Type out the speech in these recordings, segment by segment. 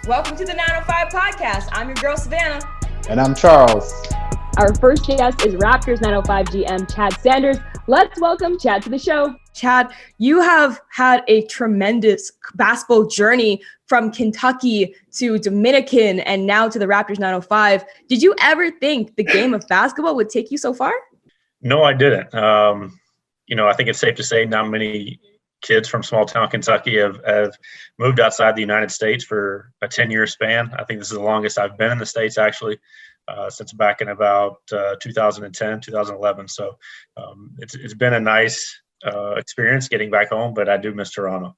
Welcome to the 905 podcast. I'm your girl, Savanna. And I'm Charles. Our first guest is Raptors 905 GM Chad Sanders. Let's welcome Chad to the show. Chad, you have had a tremendous basketball journey from Kentucky to Dominican and now to the Raptors 905. Did you ever think the game of basketball would take you so far? No, I didn't. I think it's safe to say not many kids from small town Kentucky have moved outside the United States for a 10-year span. I think this is the longest I've been in the States, actually, since back in about 2010, 2011. So it's been a nice experience getting back home, but I do miss Toronto.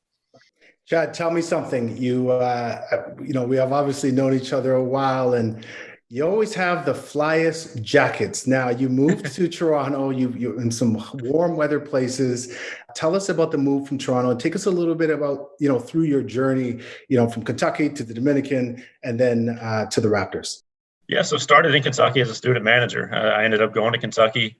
Chad, tell me something. We have obviously known each other a while, and you always have the flyest jackets. Now, you moved to Toronto, you in some warm weather places. Tell us about the move from Toronto and take us a little bit about, through your journey, from Kentucky to the Dominican and then to the Raptors. Yeah, so started in Kentucky as a student manager. I ended up going to Kentucky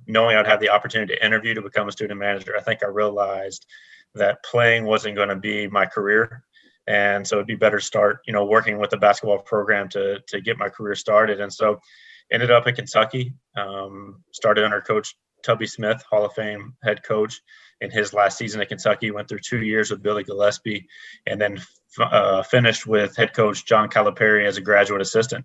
knowing I'd have the opportunity to interview to become a student manager. I think I realized that playing wasn't going to be my career. And so it'd be better start, working with the basketball program to get my career started. And so ended up at Kentucky, started under Coach Tubby Smith, Hall of Fame head coach. In his last season at Kentucky, went through 2 years with Billy Gillespie, and then finished with head coach John Calipari as a graduate assistant.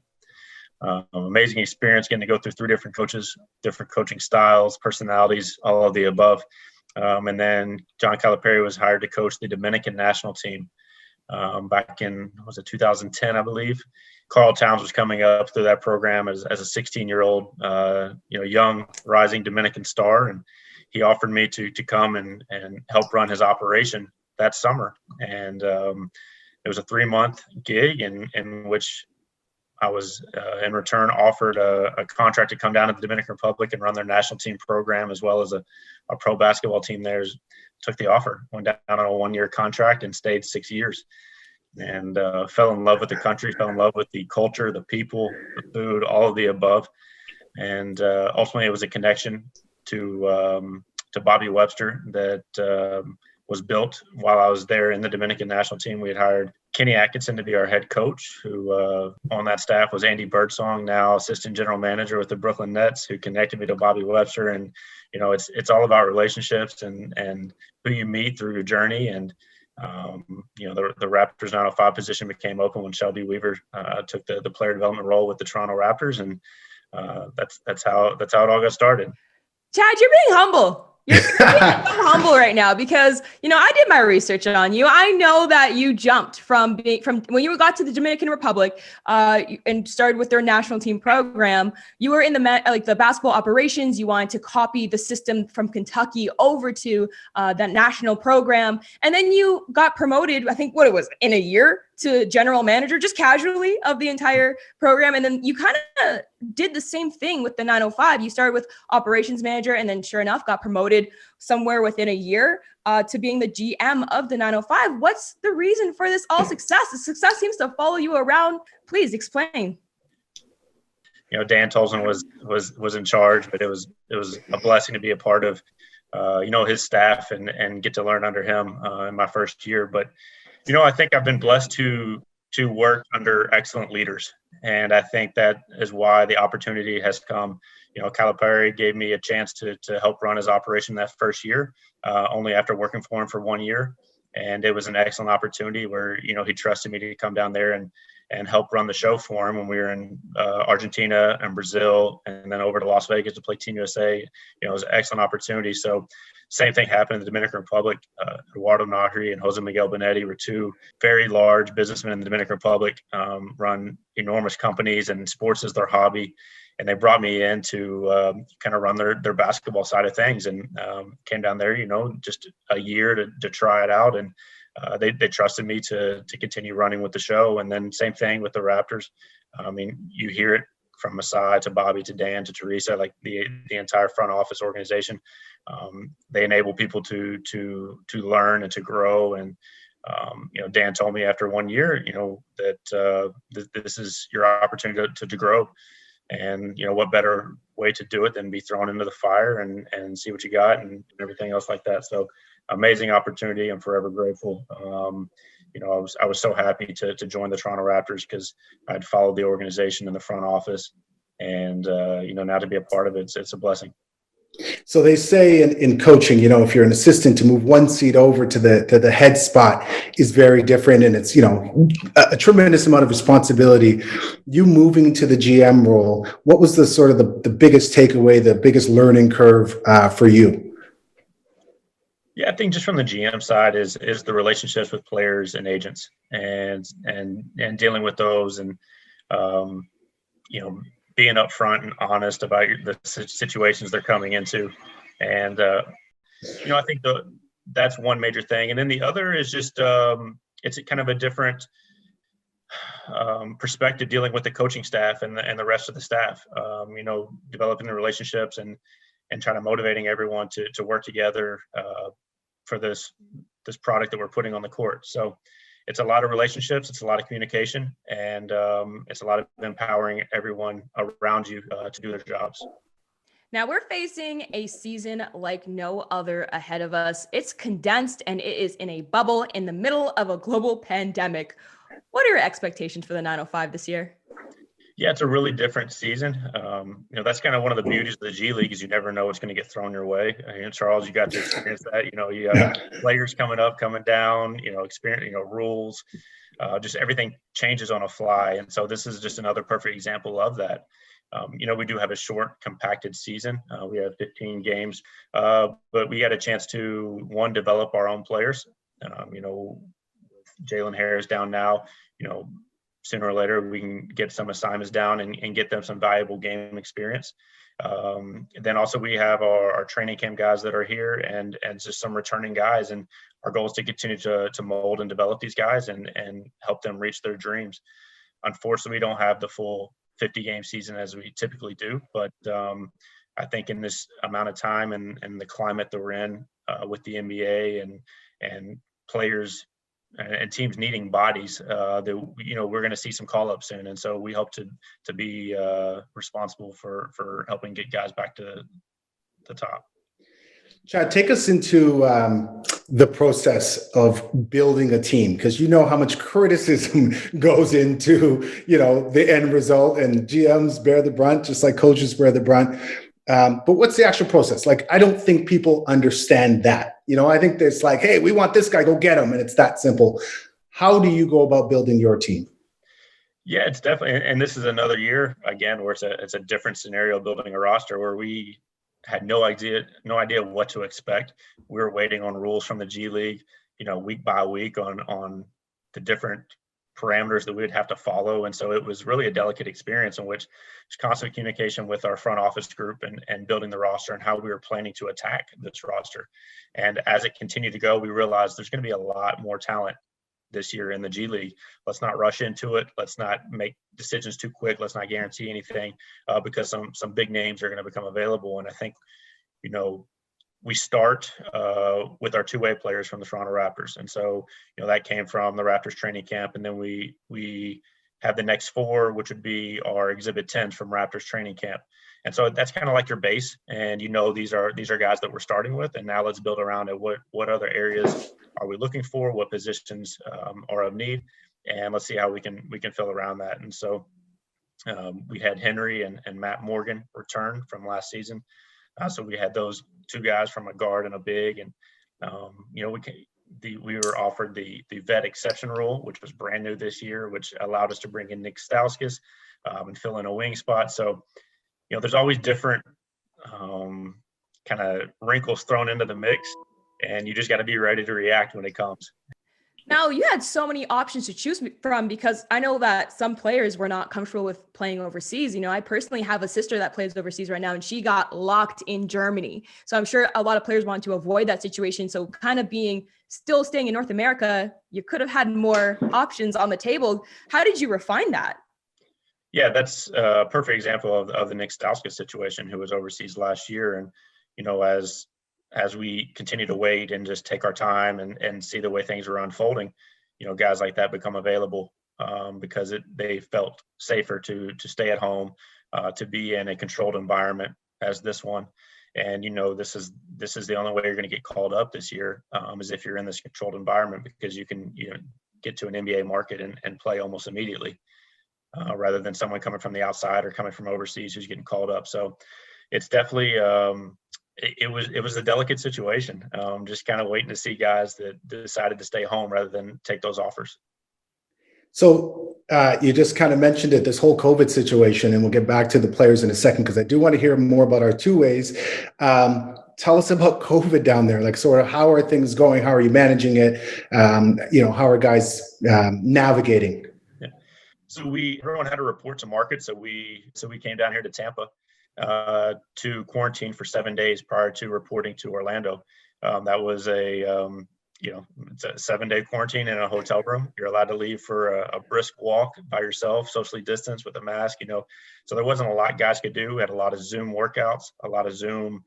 Amazing experience getting to go through 3 different coaches, different coaching styles, personalities, all of the above. And then John Calipari was hired to coach the Dominican national team. Back in, 2010, I believe. Carl Towns was coming up through that program as a 16-year-old, young rising Dominican star. And he offered me to come and help run his operation that summer. And it was a 3-month gig in which I was, in return, offered a contract to come down to the Dominican Republic and run their national team program, as well as a pro basketball team there. Took the offer, went down on a 1-year contract and stayed 6 years, and fell in love with the country, fell in love with the culture, the people, the food, all of the above. And ultimately it was a connection to Bobby Webster that was built while I was there in the Dominican national team. We had hired Kenny Atkinson to be our head coach, who on that staff was Andy Birdsong, now assistant general manager with the Brooklyn Nets, who connected me to Bobby Webster. And it's all about relationships and who you meet through your journey. And the Raptors 905 position became open when Shelby Weaver took the player development role with the Toronto Raptors, and that's how it all got started. Chad, you're being humble. You're so humble right now because, I did my research on you. I know that you jumped from when you got to the Dominican Republic and started with their national team program. You were in the basketball operations. You wanted to copy the system from Kentucky over to that national program. And then you got promoted, I think in a year, to general manager, just casually, of the entire program. And then you kind of did the same thing with the 905. You started with operations manager and then sure enough got promoted somewhere within a year to being the GM of the 905. What's the reason for this all success? The success seems to follow you around. Please explain. Dan Tolson was in charge, but it was a blessing to be a part of, his staff and get to learn under him in my first year. But I think I've been blessed to work under excellent leaders. And I think that is why the opportunity has come. Calipari gave me a chance to help run his operation that first year, only after working for him for 1 year. And it was an excellent opportunity where, he trusted me to come down there and help run the show for him when we were in Argentina and Brazil, and then over to Las Vegas to play Team USA. It was an excellent opportunity. So same thing happened in the Dominican Republic. Eduardo Nahri and Jose Miguel Benetti were 2 very large businessmen in the Dominican Republic, run enormous companies, and sports is their hobby. And they brought me in to kind of run their basketball side of things, and came down there, just a year to try it out. And they trusted me to continue running with the show. And then same thing with the Raptors. You hear it from Masai to Bobby to Dan to Teresa, like the entire front office organization. They enable people to learn and to grow. And Dan told me after 1 year, that this is your opportunity to grow. And, what better way to do it than be thrown into the fire and see what you got and everything else like that. So amazing opportunity. I'm forever grateful. I was so happy to join the Toronto Raptors because I'd followed the organization in the front office, and now to be a part of it, it's a blessing. So they say in coaching, if you're an assistant, to move one seat over to the head spot is very different, and it's a tremendous amount of responsibility. You moving to the GM role, what was the sort of the biggest takeaway, the biggest learning curve for you? Yeah, I think just from the GM side is the relationships with players and agents, and dealing with those, and being upfront and honest about the situations they're coming into, and I think that's one major thing, and then the other is just it's a kind of a different perspective dealing with the coaching staff and the rest of the staff. Developing the relationships and trying to motivating everyone to work together for this product that we're putting on the court. So it's a lot of relationships, it's a lot of communication, and it's a lot of empowering everyone around you to do their jobs. Now we're facing a season like no other ahead of us. It's condensed and it is in a bubble in the middle of a global pandemic. What are your expectations for the 905 this year? Yeah, it's a really different season. That's kind of one of the beauties of the GLeague is you never know what's going to get thrown your way. Charles, you got to experience that. You have players coming up, coming down. Experience. Rules. Just everything changes on a fly, and so this is just another perfect example of that. We do have a short, compacted season. We have 15 games, but we had a chance to develop our own players. Jalen Harris down now. Sooner or later we can get some assignments down and get them some valuable game experience. Then also we have our training camp guys that are here and just some returning guys. And our goal is to continue to mold and develop these guys and help them reach their dreams. Unfortunately, we don't have the full 50-game season as we typically do. But I think in this amount of time and the climate that we're in with the NBA and players and teams needing bodies, that we're going to see some call-ups soon, and so we hope to be responsible for helping get guys back to the top. Chad, take us into the process of building a team, because how much criticism goes into the end result, and GMs bear the brunt, just like coaches bear the brunt. But what's the actual process? Like, I don't think people understand that. I think there's like, hey, we want this guy, go get him. And it's that simple. How do you go about building your team? Yeah, it's definitely, and this is another year again, where it's a different scenario building a roster where we had no idea what to expect. We were waiting on rules from the GLeague, week by week on the different parameters that we would have to follow. And so it was really a delicate experience in which there's constant communication with our front office group and building the roster and how we were planning to attack this roster. And as it continued to go, we realized there's going to be a lot more talent this year in the GLeague. Let's not rush into it. Let's not make decisions too quick. Let's not guarantee anything because some big names are going to become available. And I think, we start with our two-way players from the Toronto Raptors. And so, that came from the Raptors training camp. And then we have the next four, which would be our Exhibit 10s from Raptors training camp. And so that's kind of like your base. And, these are guys that we're starting with. And now let's build around it. What other areas are we looking for? What positions are of need? And let's see how we can fill around that. And so we had Henry and Matt Morgan return from last season. So we had those two guys from a guard and a big, and we were offered the vet exception rule, which was brand new this year, which allowed us to bring in Nick Stauskas and fill in a wing spot. So there's always different kind of wrinkles thrown into the mix, and you just got to be ready to react when it comes. Now, you had so many options to choose from, because I know that some players were not comfortable with playing overseas. I personally have a sister that plays overseas right now, and she got locked in Germany. So I'm sure a lot of players want to avoid that situation. So kind of still staying in North America, you could have had more options on the table. How did you refine that? Yeah, that's a perfect example of the Nick Stauskas situation, who was overseas last year. And, as we continue to wait and just take our time and see the way things are unfolding, guys like that become available because they felt safer to stay at home, to be in a controlled environment as this one. And, this is the only way you're going to get called up this year is if you're in this controlled environment, because you can, get to an NBA market and play almost immediately, rather than someone coming from the outside or coming from overseas who's getting called up. So it's definitely it was a delicate situation. Just kind of waiting to see guys that decided to stay home rather than take those offers. So you just kind of mentioned it, this whole COVID situation, and we'll get back to the players in a second because I do want to hear more about our two ways. Tell us about COVID down there. Like, sort of, how are things going? How are you managing it? How are guys navigating? Yeah. So everyone had to report to market. So we came down here to Tampa to quarantine for 7 days prior to reporting to Orlando. That was it's a 7-day quarantine in a hotel room. You're allowed to leave for a brisk walk by yourself, socially distanced with a mask, So there wasn't a lot guys could do. We had a lot of Zoom workouts, a lot of Zoom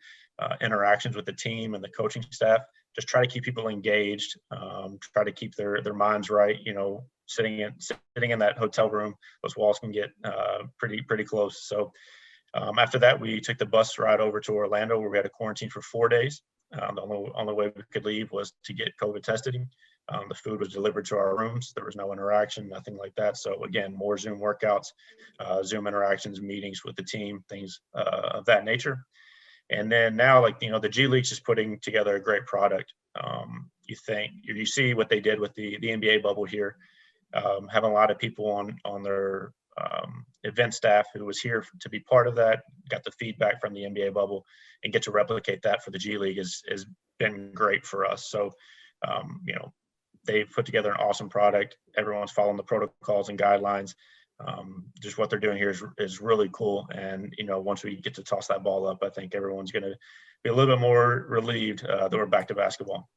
interactions with the team and the coaching staff. Just try to keep people engaged, try to keep their minds right. Sitting in that hotel room, those walls can get pretty close. So after that, we took the bus ride over to Orlando, where we had a quarantine for 4 days. The only way we could leave was to get COVID tested. The food was delivered to our rooms. There was no interaction, nothing like that. So again, more Zoom workouts, Zoom interactions, meetings with the team, things of that nature. And then now, the G League's just putting together a great product. You see what they did with the NBA bubble here, having a lot of people on their event staff who was here to be part of that, got the feedback from the NBA bubble, and get to replicate that for the G League has been great for us. So, they've put together an awesome product. Everyone's following the protocols and guidelines. Just what they're doing here is really cool. And, once we get to toss that ball up, I think everyone's going to be a little bit more relieved that we're back to basketball.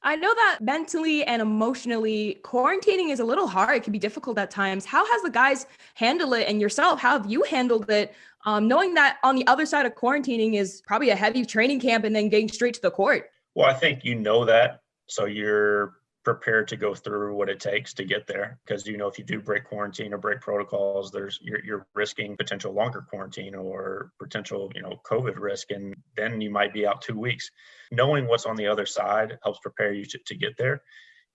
I know that mentally and emotionally, quarantining is a little hard. It can be difficult at times. How has the guys handled it, and yourself, how have you handled it, knowing that on the other side of quarantining is probably a heavy training camp and then getting straight to the court? Well, I think that, so you're prepared to go through what it takes to get there, because if you do break quarantine or break protocols, you're risking potential longer quarantine or potential COVID risk, and then you might be out 2 weeks. Knowing what's on the other side helps prepare you to get there.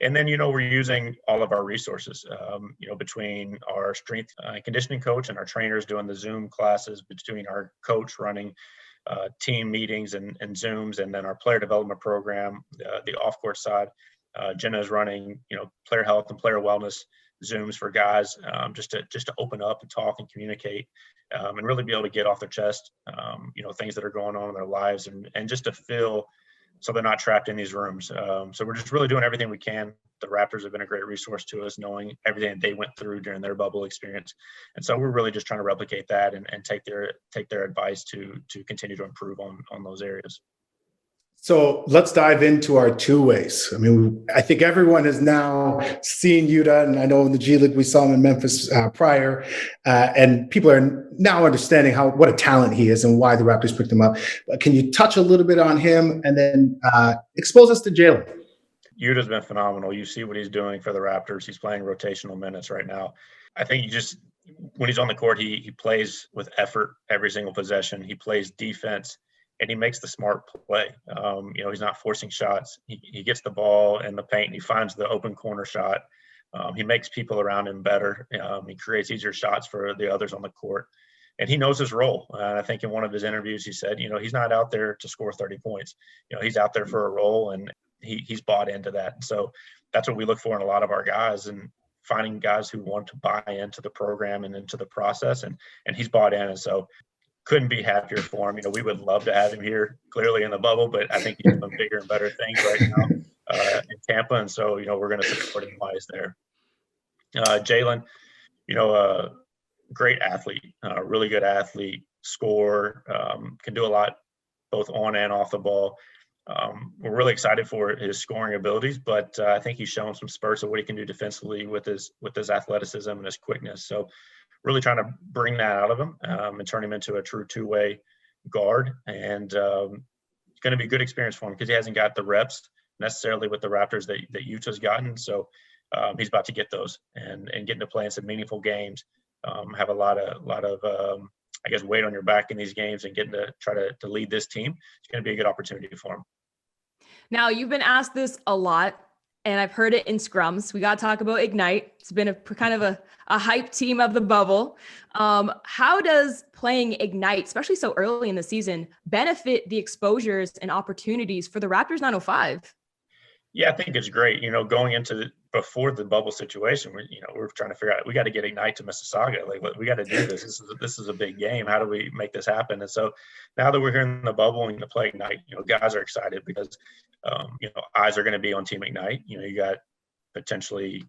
And then we're using all of our resources, between our strength and conditioning coach and our trainers doing the Zoom classes, between our coach running team meetings and Zooms, and then our player development program, the off-court side. Jenna is running, player health and player wellness Zooms for guys, just to open up and talk and communicate, and really be able to get off their chest, things that are going on in their lives, and just to feel so they're not trapped in these rooms. So we're just really doing everything we can. The Raptors have been a great resource to us, knowing everything that they went through during their bubble experience. And so we're really just trying to replicate that and take their advice to continue to improve on those areas. So let's dive into our two ways. I mean, I think everyone has now seen Yuta, and I know in the G League we saw him in Memphis prior, and people are now understanding what a talent he is and why the Raptors picked him up. But can you touch a little bit on him and then expose us to Jalen? Yuta's been phenomenal. You see what he's doing for the Raptors. He's playing rotational minutes right now. I think when he's on the court, he plays with effort every single possession. He plays defense, and he makes the smart play. He's not forcing shots. He gets the ball in the paint, and he finds the open corner shot. He makes people around him better. He creates easier shots for the others on the court, and he knows his role. And I think in one of his interviews, he said, he's not out there to score 30 points. He's out there for a role, and he's bought into that. So that's what we look for in a lot of our guys, and finding guys who want to buy into the program and into the process, and he's bought in. And so couldn't be happier for him. We would love to have him here, clearly in the bubble, but I think he's doing bigger and better things right now in Tampa. And so, we're going to support him while he's there. Jalen, a great athlete, really good athlete, scorer, can do a lot both on and off the ball. We're really excited for his scoring abilities, but I think he's shown some spurts of what he can do defensively with his athleticism and his quickness. So really trying to bring that out of him and turn him into a true two-way guard. And it's going to be a good experience for him because he hasn't got the reps necessarily with the Raptors that Yuta's gotten. So he's about to get those and getting to play in some meaningful games, have a lot of weight on your back in these games, and getting to try to lead this team. It's going to be a good opportunity for him. Now, you've been asked this a lot, and I've heard it in scrums. We got to talk about Ignite. It's been a kind of a hype team of the bubble. How does playing Ignite, especially so early in the season, benefit the exposures and opportunities for the Raptors 905? Yeah, I think it's great. Going into before the bubble situation, we're trying to figure out, we got to get Ignite to Mississauga. Like, we got to do this. This is a big game. How do we make this happen? And so now that we're here in the bubble and to play Ignite, guys are excited because, eyes are going to be on Team Ignite. You got potentially,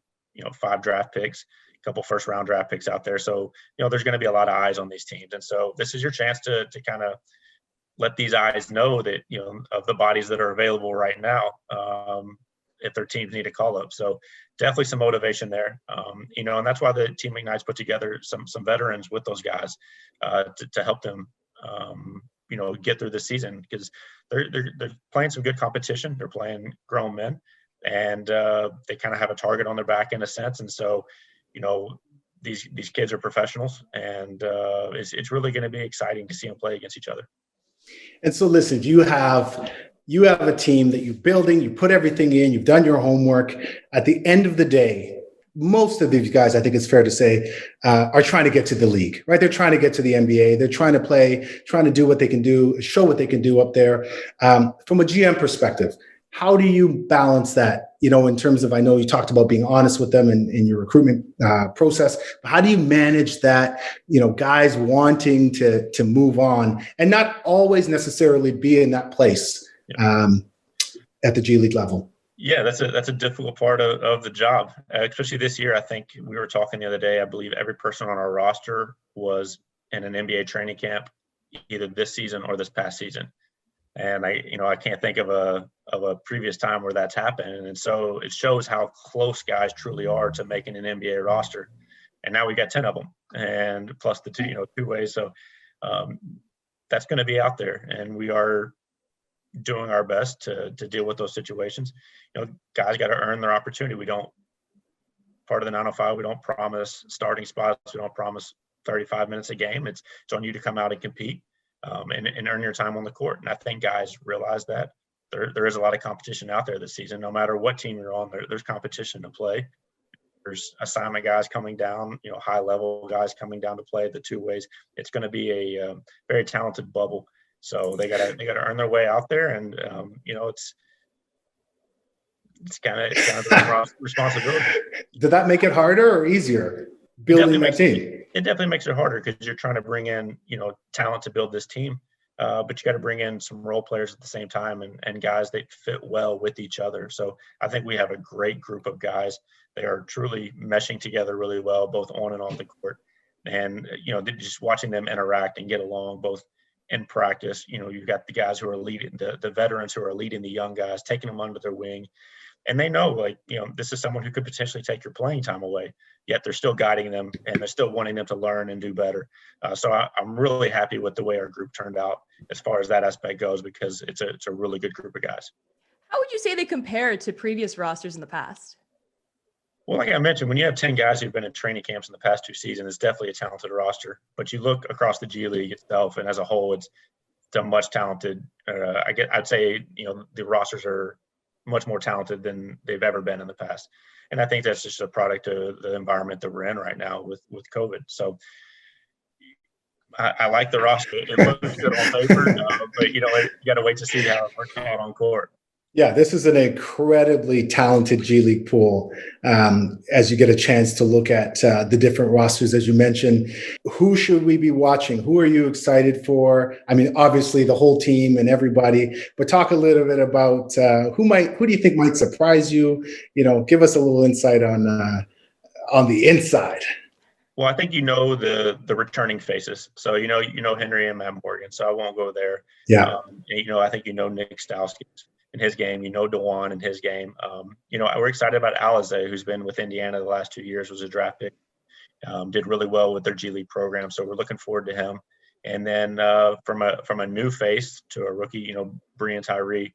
5 draft picks, a couple first round draft picks out there. So, there's going to be a lot of eyes on these teams. And so this is your chance to kind of let these eyes know that, of the bodies that are available right now, if their teams need a call up. So definitely some motivation there. And that's why the Team Ignite's put together some veterans with those guys to help them, get through the season, because they're playing some good competition. They're playing grown men, and they kind of have a target on their back in a sense. And so, these kids are professionals, and it's really going to be exciting to see them play against each other. And so, listen, you have a team that you're building, you put everything in, you've done your homework. At the end of the day, most of these guys, I think it's fair to say, are trying to get to the league, right? They're trying to get to the NBA. They're trying to play, trying to do what they can do, show what they can do up there. From a GM perspective, how do you balance that? In terms of, I know you talked about being honest with them in your recruitment process. But how do you manage that? Guys wanting to move on and not always necessarily be in that place at the G League level. Yeah, that's a difficult part of the job, especially this year. I think we were talking the other day. I believe every person on our roster was in an NBA training camp, either this season or this past season. And I can't think of a previous time where that's happened. And so it shows how close guys truly are to making an NBA roster. And now we got 10 of them, and plus the two ways. So that's going to be out there, and we are doing our best to deal with those situations. Guys got to earn their opportunity. We don't, part of the 905, we don't promise starting spots. We don't promise 35 minutes a game. It's on you to come out and compete. And earn your time on the court. And I think guys realize that there is a lot of competition out there this season. No matter what team you're on, there's competition to play. There's assignment guys coming down, high level guys coming down to play the two ways. It's going to be a very talented bubble. So they gotta earn their way out there, and it's kind of the responsibility. Did that make it harder or easier building that team? It definitely makes it harder because you're trying to bring in, talent to build this team, but you got to bring in some role players at the same time and guys that fit well with each other. So I think we have a great group of guys. They are truly meshing together really well, both on and off the court. And, just watching them interact and get along both in practice. You've got the guys who are leading, the veterans who are leading the young guys, taking them under their wing. And they know, this is someone who could potentially take your playing time away, yet they're still guiding them and they're still wanting them to learn and do better. So I'm really happy with the way our group turned out as far as that aspect goes, because it's a really good group of guys. How would you say they compare to previous rosters in the past? Well, like I mentioned, when you have 10 guys who've been in training camps in the past 2 seasons, it's definitely a talented roster. But you look across the G League itself, and as a whole, it's a much talented. I'd say the rosters are much more talented than they've ever been in the past. And I think that's just a product of the environment that we're in right now with COVID. So I like the roster. It looks good on paper, but you got to wait to see how it works out on court. Yeah, this is an incredibly talented G League pool. As you get a chance to look at the different rosters, as you mentioned, who should we be watching? Who are you excited for? I mean, obviously the whole team and everybody, but talk a little bit about who do you think might surprise you? Give us a little insight on the inside. Well, I think the returning faces. So Henry and Matt Morgan. So I won't go there. Yeah. I think Nick Stowski in his game, DeJuan in his game. We're excited about Alize, who's been with Indiana the last 2 years, was a draft pick, did really well with their G League program. So we're looking forward to him. And then from a new face to a rookie, Brian Tyree,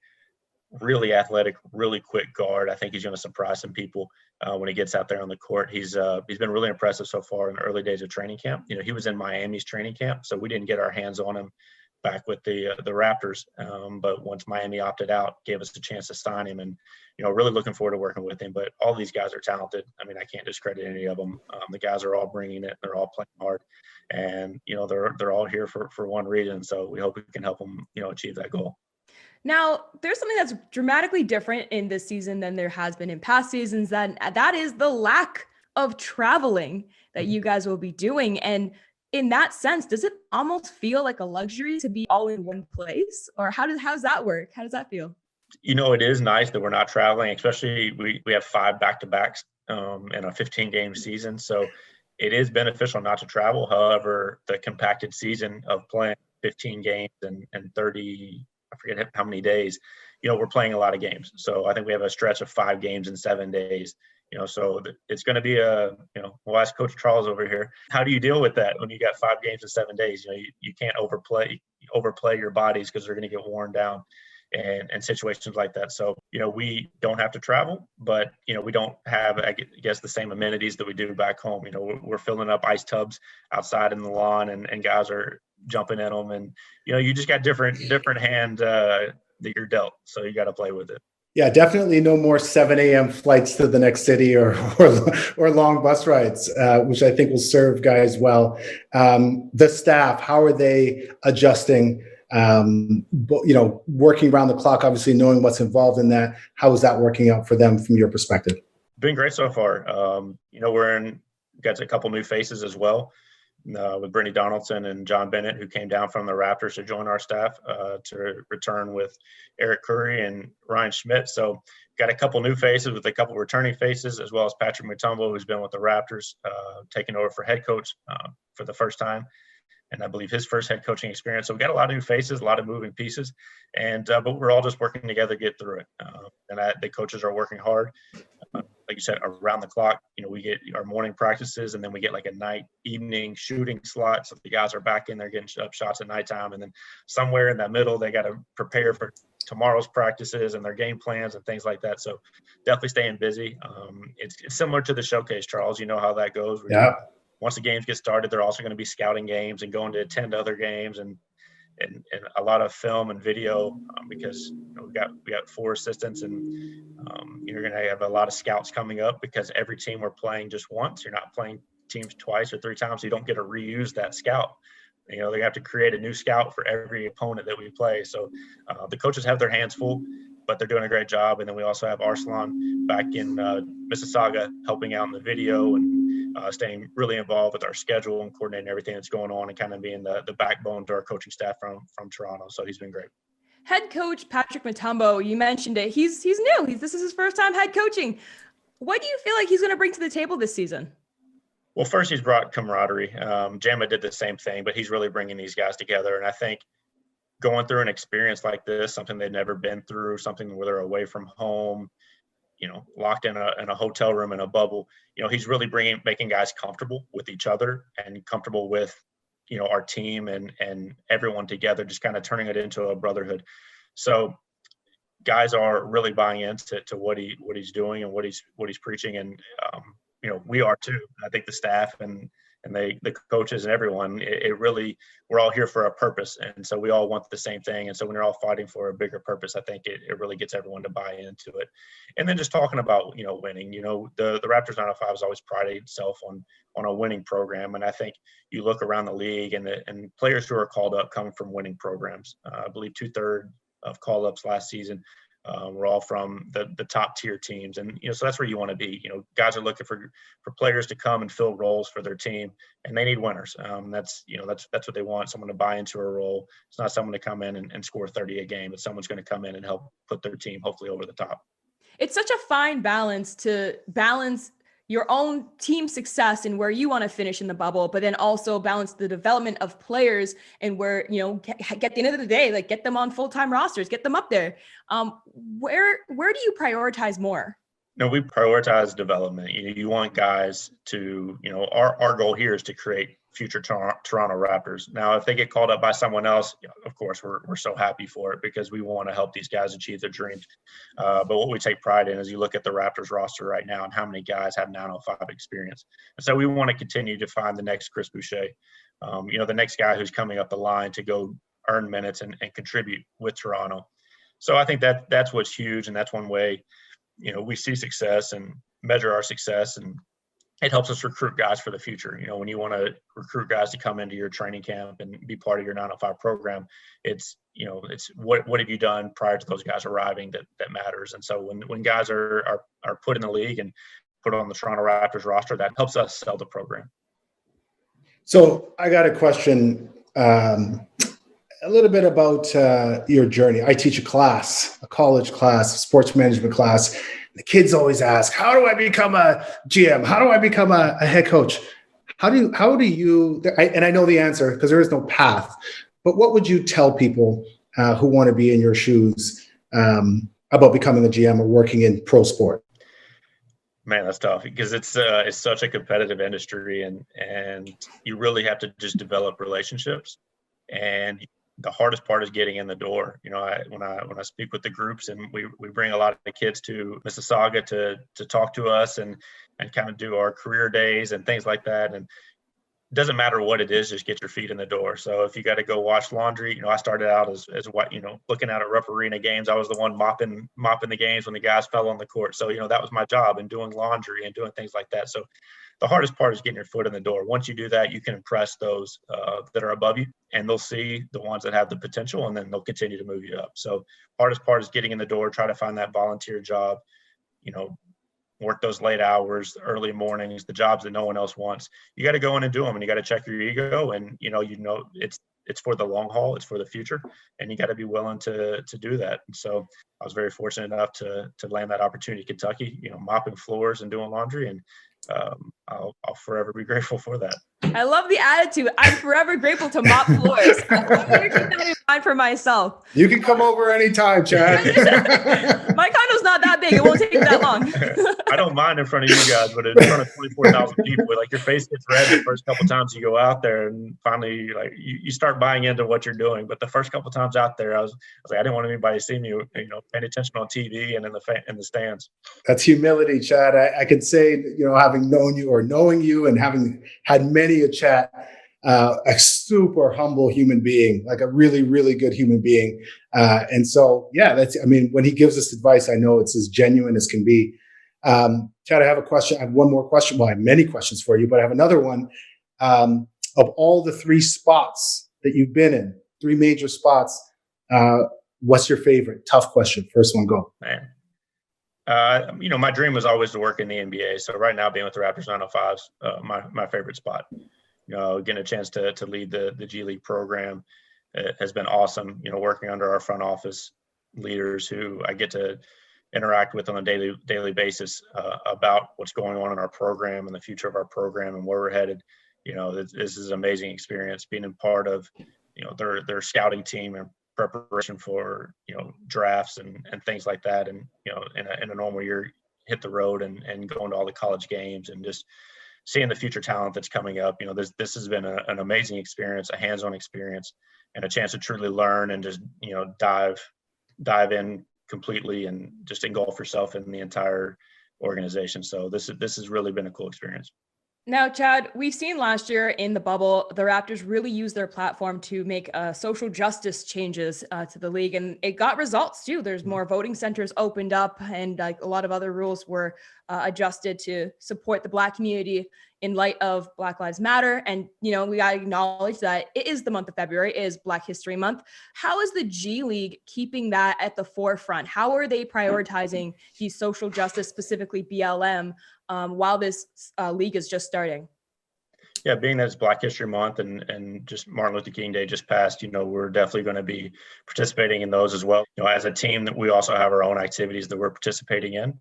really athletic, really quick guard. I think he's going to surprise some people when he gets out there on the court. He's been really impressive so far in the early days of training camp. He was in Miami's training camp, so we didn't get our hands on him back with the Raptors. But once Miami opted out, gave us a chance to sign him, and really looking forward to working with him. But all these guys are talented. I mean, I can't discredit any of them. The guys are all bringing it. They're all playing hard, and they're all here for one reason. So we hope we can help them achieve that goal. Now, there's something that's dramatically different in this season than there has been in past seasons. That is the lack of traveling that you guys will be doing. And in that sense, does it almost feel like a luxury to be all in one place? Or how's that work? How does that feel? It is nice that we're not traveling, especially we have 5 back-to-backs in a 15-game season. So it is beneficial not to travel. However, the compacted season of playing 15 games and 30, I forget how many days, we're playing a lot of games. So I think we have a stretch of 5 games in 7 days. So it's going to be we'll ask Coach Charles over here, how do you deal with that when you got 5 games in 7 days? You can't overplay your bodies because they're going to get worn down and situations like that. So, we don't have to travel, but, we don't have, I guess, the same amenities that we do back home. We're filling up ice tubs outside in the lawn and guys are jumping in them. And, you just got different hand that you're dealt. So you got to play with it. Yeah, definitely no more 7 a.m. flights to the next city or long bus rides, which I think will serve guys well. The staff, how are they adjusting? Working around the clock, obviously knowing what's involved in that. How is that working out for them from your perspective? Been great so far. Got a couple new faces as well. With Brittany Donaldson and John Bennett, who came down from the Raptors to join our staff to return with Eric Curry and Ryan Schmidt. So got a couple new faces with a couple returning faces, as well as Patrick Mutombo, who's been with the Raptors, taking over for head coach for the first time. And I believe his first head coaching experience. So we got a lot of new faces, a lot of moving pieces, but we're all just working together to get through it. The coaches are working hard. Like you said, around the clock, we get our morning practices and then we get like a night evening shooting slot. So the guys are back in there getting up shots at nighttime. And then somewhere in that middle, they got to prepare for tomorrow's practices and their game plans and things like that. So definitely staying busy. It's similar to the showcase, Charles. You know how that goes. Yeah. Once the games get started, they're also going to be scouting games and going to attend other games and a lot of film and video because we got 4 assistants and you're going to have a lot of scouts coming up because every team we're playing just once. You're not playing teams twice or 3 times. So you don't get to reuse that scout. They have to create a new scout for every opponent that we play. So the coaches have their hands full, but they're doing a great job. And then we also have Arslan back in Mississauga helping out in the video and staying really involved with our schedule and coordinating everything that's going on and kind of being the backbone to our coaching staff from Toronto. So he's been great. Head coach Patrick Mutombo, you mentioned it. He's new. This is his first time head coaching. What do you feel like he's going to bring to the table this season? Well, first, he's brought camaraderie. Jamma did the same thing, but he's really bringing these guys together. And I think going through an experience like this, something they've never been through, something where they're away from home, locked in a hotel room in a bubble, he's really making guys comfortable with each other and comfortable with, our team and everyone together, just kind of turning it into a brotherhood. So guys are really buying into what he's doing and what he's preaching. And, we are too. I think the staff and the coaches and everyone, it really, we're all here for a purpose. And so we all want the same thing. And so when you're all fighting for a bigger purpose, I think it really gets everyone to buy into it. And then just talking about, winning, the Raptors 905 has always prided itself on a winning program. And I think you look around the league and players who are called up come from winning programs. I believe 2/3 of call-ups last season were all from the top tier teams. And, so that's where you want to be. Guys are looking for players to come and fill roles for their team, and they need winners. That's what they want, someone to buy into a role. It's not someone to come in and score 30 a game. It's someone's going to come in and help put their team hopefully over the top. It's such a fine balance to balance your own team success and where you want to finish in the bubble, but then also balance the development of players and where, get the end of the day, like get them on full-time rosters, get them up there. Where do you prioritize more? No, we prioritize development. You want guys to, our goal here is to create future Toronto Raptors. Now, if they get called up by someone else, of course, we're so happy for it because we want to help these guys achieve their dreams. But what we take pride in is you look at the Raptors roster right now and how many guys have 905 experience. And so we want to continue to find the next Chris Boucher, the next guy who's coming up the line to go earn minutes and contribute with Toronto. So I think that's what's huge, and that's one way, we see success and measure our success, and it helps us recruit guys for the future. When you want to recruit guys to come into your training camp and be part of your 905 program, it's what have you done prior to those guys arriving that matters. And so when guys are put in the league and put on the Toronto Raptors roster, that helps us sell the program. So I got a question, a little bit about your journey. I teach a college class, a sports management class. The kids always ask, how do I become a GM? How do I become a head coach? How do you, and I know the answer because there is no path, but what would you tell people who want to be in your shoes about becoming a GM or working in pro sport? Man, that's tough because it's such a competitive industry, and you really have to just develop relationships. And the hardest part is getting in the door. When I speak with the groups, and we bring a lot of the kids to Mississauga to talk to us and kind of do our career days and things like that. And it doesn't matter what it is, just get your feet in the door. So if you got to go wash laundry, I started out as what, looking at Rupp Arena games. I was the one mopping the games when the guys fell on the court. So, that was my job, and doing laundry and doing things like that. So the hardest part is getting your foot in the door. Once you do that, you can impress those that are above you, and they'll see the ones that have the potential, and then they'll continue to move you up. So hardest part is getting in the door, try to find that volunteer job, work those late hours, early mornings, the jobs that no one else wants. You got to go in and do them, and you got to check your ego, and it's for the long haul, it's for the future, and you got to be willing to do that. And so I was very fortunate enough to land that opportunity in Kentucky, mopping floors and doing laundry, and I'll forever be grateful for that. I love the attitude. I'm forever grateful to mop floors. I'm going to keep that in mind for myself. You can come over anytime, Chad. My condo's not that big. It won't take that long. I don't mind in front of you guys, but in front of 24,000 people, your face gets red the first couple times you go out there, and finally, you start buying into what you're doing. But the first couple times out there, I was like, I didn't want anybody to see me, paying attention on TV and in the stands. That's humility, Chad. I could say, having known you or knowing you and having had many a chat, a super humble human being, like a really, really good human being. And so, when he gives us advice, I know it's as genuine as can be. Chad, I have a question. I have one more question. Well, I have many questions for you, but I have another one. Of all the 3 spots that you've been in, 3 major spots, what's your favorite? Tough question. First one, go. Man. My dream was always to work in the NBA. So right now, being with the Raptors 905's my favorite spot. Getting a chance to lead the GLeague program has been awesome. Working under our front office leaders who I get to interact with on a daily basis about what's going on in our program and the future of our program and where we're headed. This is an amazing experience being a part of, their scouting team and preparation for, drafts and things like that. And, in a normal year, hit the road and going to all the college games and just seeing the future talent that's coming up. This has been an amazing experience, a hands-on experience, and a chance to truly learn and just, dive in completely and just engulf yourself in the entire organization. So this has really been a cool experience. Now, Chad, we've seen last year in the bubble, the Raptors really used their platform to make social justice changes to the league, and it got results too. There's more voting centers opened up, and a lot of other rules were adjusted to support the Black community in light of Black Lives Matter. And, we got to acknowledge that it is the month of February, it is Black History Month. How is the G League keeping that at the forefront? How are they prioritizing these social justice, specifically BLM, while this league is just starting? Yeah, being that it's Black History Month and just Martin Luther King Day just passed, we're definitely going to be participating in those as well. As a team, that we also have our own activities that we're participating in.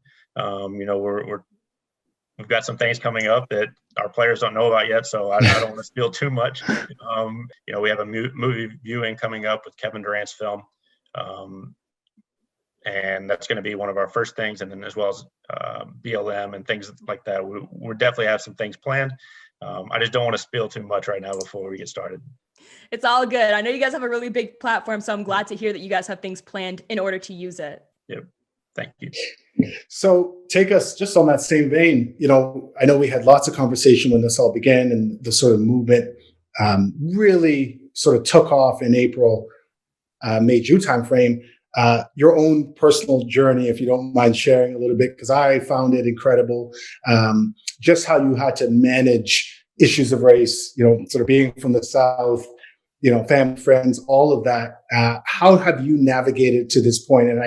We've got some things coming up that our players don't know about yet, so I don't want to spill too much. We have a movie viewing coming up with Kevin Durant's film, and that's going to be one of our first things, and then as well as BLM and things like that. We definitely have some things planned. I just don't want to spill too much right now before we get started. It's all good. I know you guys have a really big platform, so I'm glad to hear that you guys have things planned in order to use it. Yep. Thank you. So take us just on that same vein. I know we had lots of conversation when this all began and the sort of movement really sort of took off in April, May, June timeframe. Your own personal journey, if you don't mind sharing a little bit, because I found it incredible. Just how you had to manage issues of race, sort of being from the South, family, friends, all of that. How have you navigated to this point? And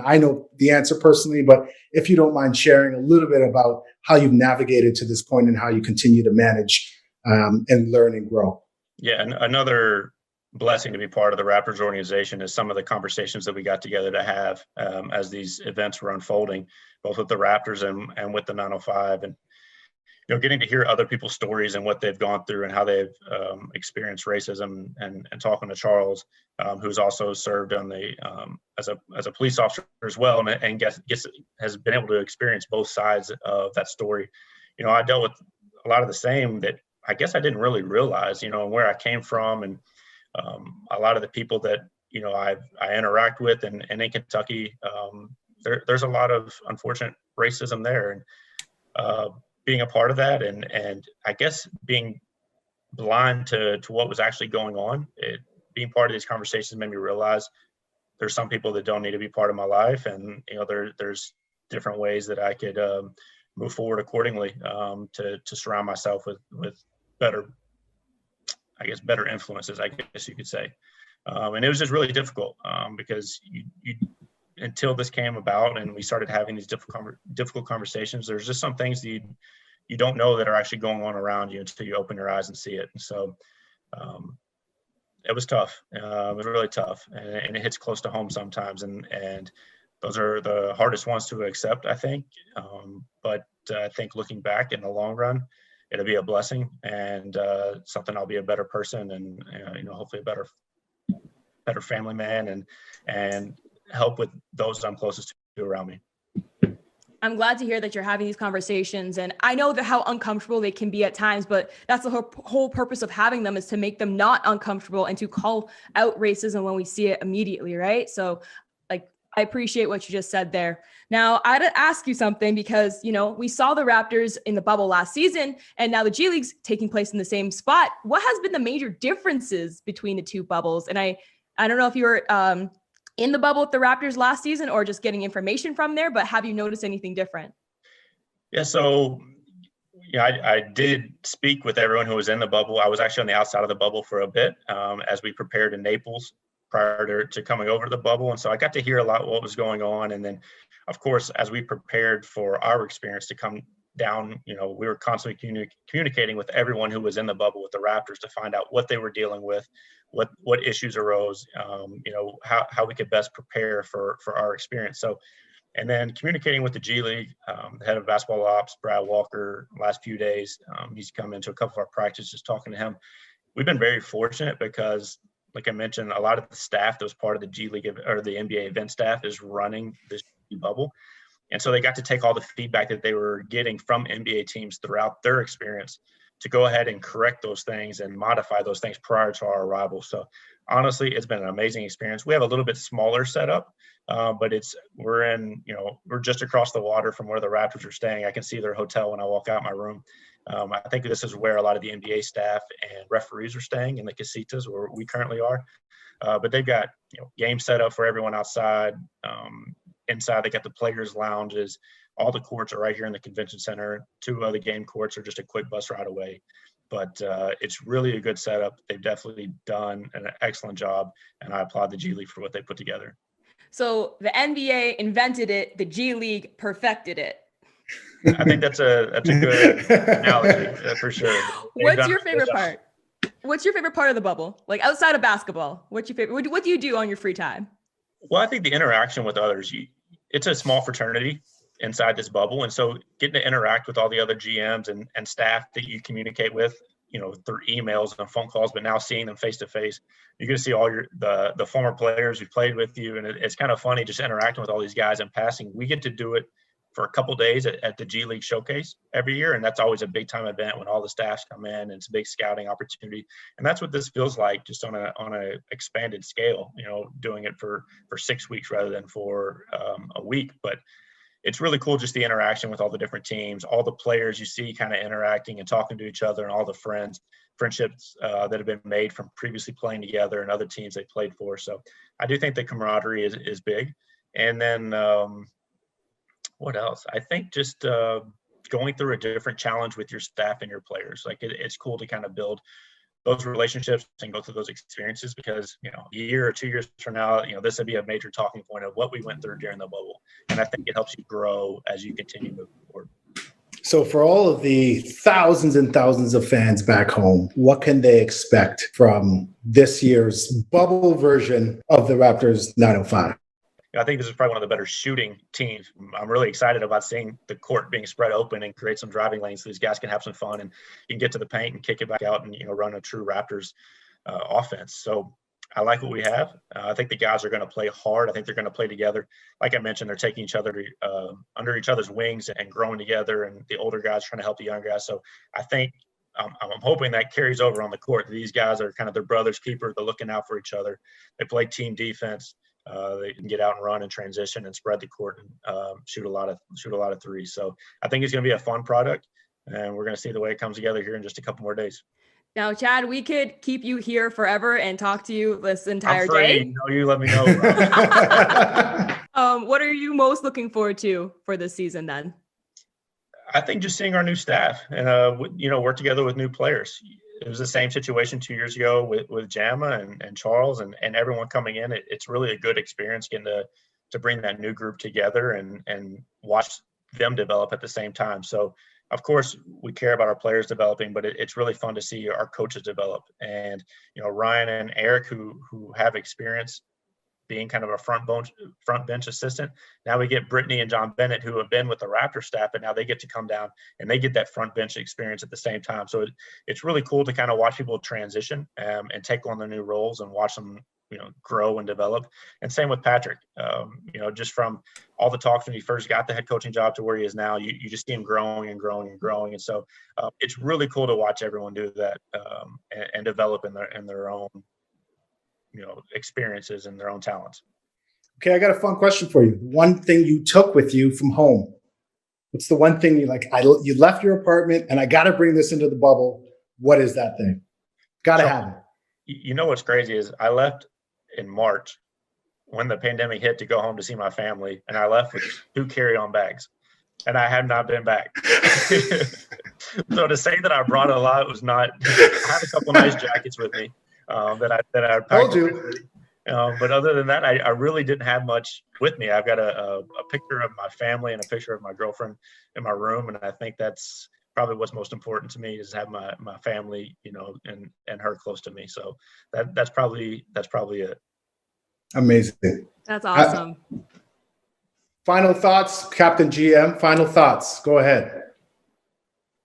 I know the answer personally, but if you don't mind sharing a little bit about how you've navigated to this point and how you continue to manage and learn and grow. Yeah, and another blessing to be part of the Raptors organization is some of the conversations that we got together to have as these events were unfolding, both with the Raptors and with the 905, and getting to hear other people's stories and what they've gone through and how they've experienced racism, and talking to Charles, who's also served on the as a police officer as well, and has been able to experience both sides of that story. I dealt with a lot of the same that I guess I didn't really realize, where I came from, and a lot of the people that I interact with, and in Kentucky, there's a lot of unfortunate racism there, and being a part of that, and I guess being blind to what was actually going on, being part of these conversations made me realize there's some people that don't need to be part of my life, and there's different ways that I could move forward accordingly, to surround myself with better influences, I guess you could say. And it was just really difficult, because you until this came about and we started having these difficult conversations, there's just some things that you don't know that are actually going on around you until you open your eyes and see it. And so it was tough. It was really tough, and it hits close to home sometimes. And those are the hardest ones to accept, I think. But I think looking back in the long run, it'll be a blessing, and something I'll be a better person, and hopefully a better family man, and help with those I'm closest to around me. I'm glad to hear that you're having these conversations, and I know that how uncomfortable they can be at times, but that's the whole purpose of having them, is to make them not uncomfortable and to call out racism when we see it immediately, right? So I appreciate what you just said there. Now, I had to ask you something, because, we saw the Raptors in the bubble last season, and now the G League's taking place in the same spot. What has been the major differences between the two bubbles? And I don't know if you were in the bubble with the Raptors last season or just getting information from there, but have you noticed anything different? Yeah, so I did speak with everyone who was in the bubble. I was actually on the outside of the bubble for a bit, as we prepared in Naples prior to coming over to the bubble. And so I got to hear a lot what was going on. And then, of course, as we prepared for our experience to come down, we were constantly communicating with everyone who was in the bubble with the Raptors to find out what they were dealing with, what issues arose, how we could best prepare for our experience. So, and then communicating with the G League, the head of basketball ops, Brad Walker, last few days, he's come into a couple of our practices, talking to him. We've been very fortunate because, like I mentioned, a lot of the staff that was part of the G League or the NBA event staff is running this bubble. And so they got to take all the feedback that they were getting from NBA teams throughout their experience to go ahead and correct those things and modify those things prior to our arrival. So honestly, it's been an amazing experience. We have a little bit smaller setup, but we're just across the water from where the Raptors are staying. I can see their hotel when I walk out my room. I think this is where a lot of the NBA staff and referees are staying, in the casitas where we currently are. But they've got game set up for everyone outside. Inside, they got the players' lounges. All the courts are right here in the convention center. 2 of the game courts are just a quick bus ride away. But it's really a good setup. They've definitely done an excellent job, and I applaud the G League for what they put together. So the NBA invented it, the G League perfected it. I think that's a good analogy, for sure. What's your favorite part? What's your favorite part of the bubble? Like outside of basketball, what's your favorite? What do you do on your free time? Well, I think the interaction with others, it's a small fraternity inside this bubble. And so getting to interact with all the other GMs and staff that you communicate with, through emails and phone calls, but now seeing them face to face, you get to see all the former players who played with you. And it's kind of funny just interacting with all these guys and passing. We get to do it for a couple of days at the G League Showcase every year. And that's always a big time event when all the staffs come in, and it's a big scouting opportunity. And that's what this feels like, just on a expanded scale, doing it for 6 weeks rather than for a week. But it's really cool, just the interaction with all the different teams, all the players you see kind of interacting and talking to each other, and all the friendships that have been made from previously playing together and other teams they played for. So I do think the camaraderie is big. And then what else? I think just going through a different challenge with your staff and your players. Like it's cool to kind of build those relationships and go through those experiences, because, a year or 2 years from now, this would be a major talking point of what we went through during the bubble. And I think it helps you grow as you continue moving forward. So for all of the thousands and thousands of fans back home, what can they expect from this year's bubble version of the Raptors 905? I think this is probably one of the better shooting teams. I'm really excited about seeing the court being spread open and create some driving lanes so these guys can have some fun and you can get to the paint and kick it back out and, run a true Raptors offense. So I like what we have. I think the guys are going to play hard. I think they're going to play together. Like I mentioned, they're taking each other under each other's wings and growing together, and the older guys trying to help the young guys. So I think I'm hoping that carries over on the court. These guys are kind of their brother's keeper. They're looking out for each other. They play team defense. They can get out and run and transition and spread the court and shoot a lot of threes. So I think it's going to be a fun product, and we're going to see the way it comes together here in just a couple more days. Now, Chad, we could keep you here forever and talk to you this entire I'm free. day. You let me know. What are you most looking forward to for this season then? I think just seeing our new staff and, work together with new players. It was the same situation 2 years ago with Jamma and Charles and everyone coming in. It's really a good experience getting to bring that new group together and watch them develop at the same time. So, of course, we care about our players developing, but it's really fun to see our coaches develop. And, Ryan and Eric, who have experience being kind of a front bench assistant. Now we get Brittany and John Bennett, who have been with the Raptor staff, but now they get to come down and they get that front bench experience at the same time. So it's really cool to kind of watch people transition and take on their new roles and watch them, grow and develop. And same with Patrick, just from all the talks when he first got the head coaching job to where he is now, you just see him growing and growing and growing. And so it's really cool to watch everyone do that and develop in their own, experiences and their own talents. Okay, I got a fun question for you. One thing you took with you from home. What's the one thing you left your apartment and I got to bring this into the bubble? What is that thing? Got to have it. What's crazy is I left in March when the pandemic hit to go home to see my family, and I left with 2 carry-on bags, and I have not been back. So to say that I brought a lot was not. I have a couple nice jackets with me that I packed. But other than that, I really didn't have much with me. I've got a picture of my family and a picture of my girlfriend in my room, and I think that's probably what's most important to me, is have my family, and her close to me. So that's probably it. Amazing. That's awesome. Final thoughts, Captain GM. Final thoughts. Go ahead.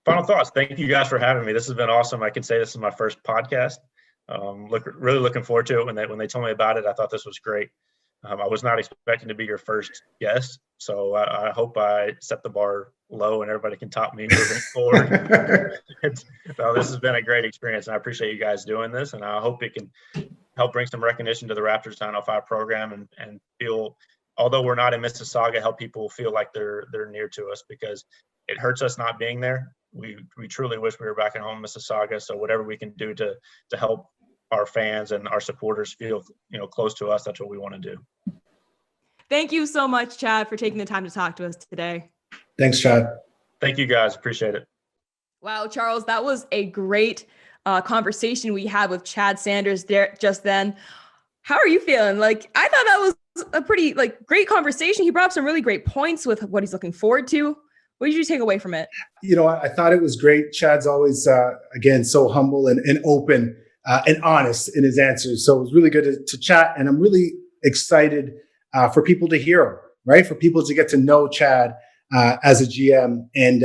Final thoughts. Thank you guys for having me. This has been awesome. I can say this is my first podcast. Really looking forward to it. When they told me about it, I thought this was great. I was not expecting to be your first guest, so I hope I set the bar low and everybody can top me moving forward. This has been a great experience, and I appreciate you guys doing this, and I hope it can help bring some recognition to the Raptors 905 program and feel, although we're not in Mississauga, help people feel like they're near to us, because it hurts us not being there. We truly wish we were back at home in Mississauga, so whatever we can do to help our fans and our supporters feel close to us, that's what we want to do. Thank you so much, Chad, for taking the time to talk to us today. Thanks, Chad. Thank you, guys. Appreciate it. Wow, Charles, that was a great conversation we had with Chad Sanders there just then. How are you feeling? I thought that was a pretty great conversation. He brought up some really great points with what he's looking forward to. What did you take away from it? I thought it was great. Chad's always, again, so humble and open and honest in his answers. So it was really good to chat. And I'm really excited for people to hear him, right? For people to get to know Chad as a GM. And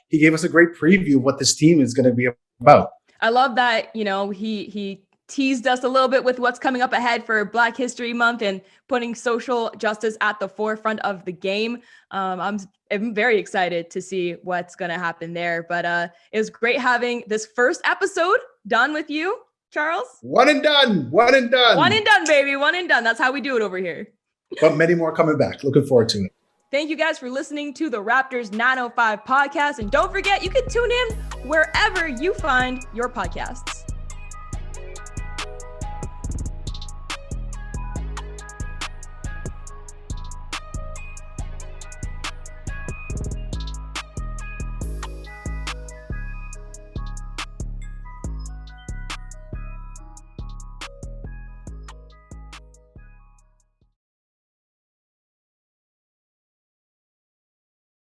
he gave us a great preview of what this team is going to be about. I love that, he teased us a little bit with what's coming up ahead for Black History Month and putting social justice at the forefront of the game. I'm very excited to see what's going to happen there. But it was great having this first episode done with you, Charles. One and done, baby. One and done. That's how we do it over here. But many more coming back. Looking forward to it. Thank you guys for listening to the Raptors 905 podcast. And don't forget, you can tune in wherever you find your podcasts.